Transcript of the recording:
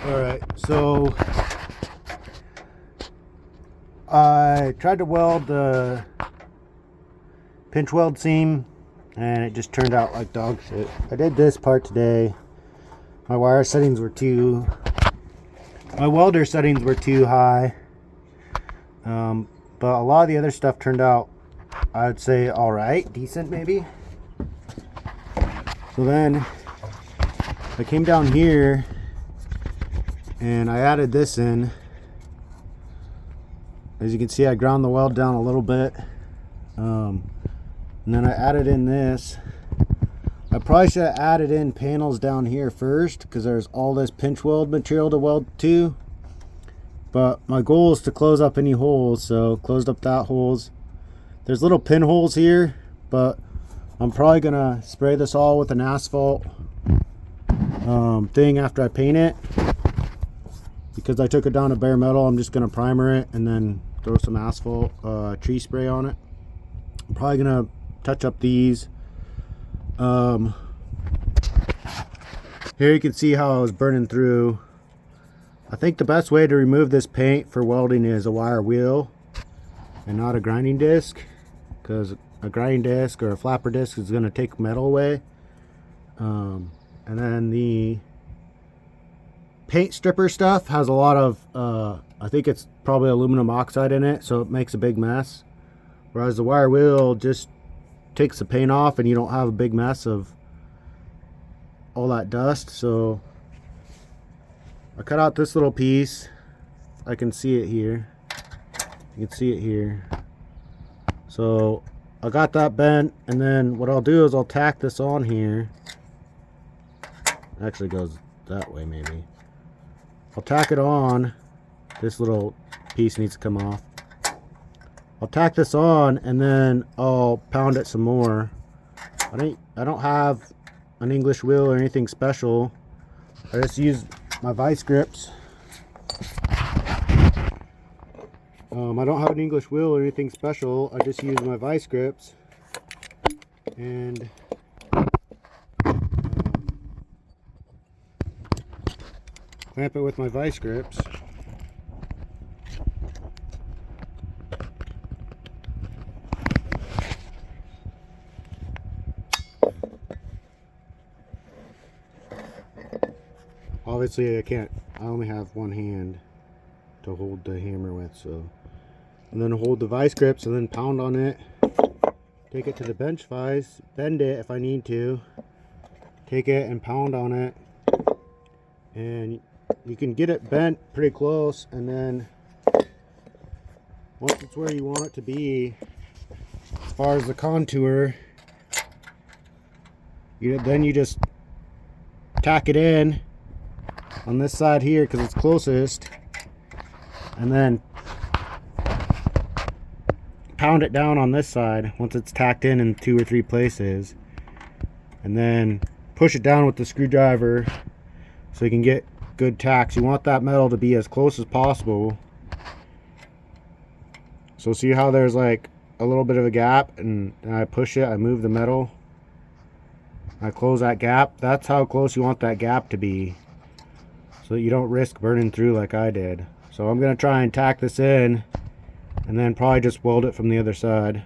Alright, so I tried to weld the pinch weld seam and it just turned out like dog shit. I did this part today. My wire settings were my welder settings were too high. But a lot of the other stuff turned out, I'd say, alright, decent maybe. So then I came down here and I added this in. As you can see, I ground the weld down a little bit. And then I added in this. I probably should have added in panels down here first because there's all this pinch weld material to weld to. But my goal is to close up any holes, so closed up that holes. There's little pinholes here, but I'm probably gonna spray this all with an asphalt thing after I paint it. Because I took it down to bare metal, I'm just gonna primer it and then throw some asphalt tree spray on it. I'm probably gonna touch up these. Here you can see how I was burning through. I think the best way to remove this paint for welding is a wire wheel and not a grinding disc, because a grinding disc or a flapper disc is going to take metal away. And then the paint stripper stuff has a lot of I think it's probably aluminum oxide in it, so it makes a big mess, whereas the wire wheel just takes the paint off and you don't have a big mess of all that dust. So I cut out this little piece. I can see it here. You can see it here. So I got that bent, and then what I'll do is I'll tack this on here. Actually goes that way maybe. I'll tack it on. This little piece needs to come off. I'll tack this on and then I'll pound it some more. I don't have an English wheel or anything special. I just use my vice grips. I don't have an English wheel or anything special. I just use my vice grips and clamp it with my vice grips. Obviously I only have one hand to hold the hammer with, so. And then hold the vice grips and then pound on it. Take it to the bench vise, bend it if I need to. Take it and pound on it. And you can get it bent pretty close, and then once it's where you want it to be, as far as the contour, then you just tack it in on this side here because it's closest, and then pound it down on this side once it's tacked in 2 or 3 places, and then push it down with the screwdriver so you can get good tacks. You want that metal to be as close as possible. So see how there's like a little bit of a gap, and I push it, I move the metal, I close that gap. That's how close you want that gap to be, so that you don't risk burning through like I did. So I'm going to try and tack this in and then probably just weld it from the other side.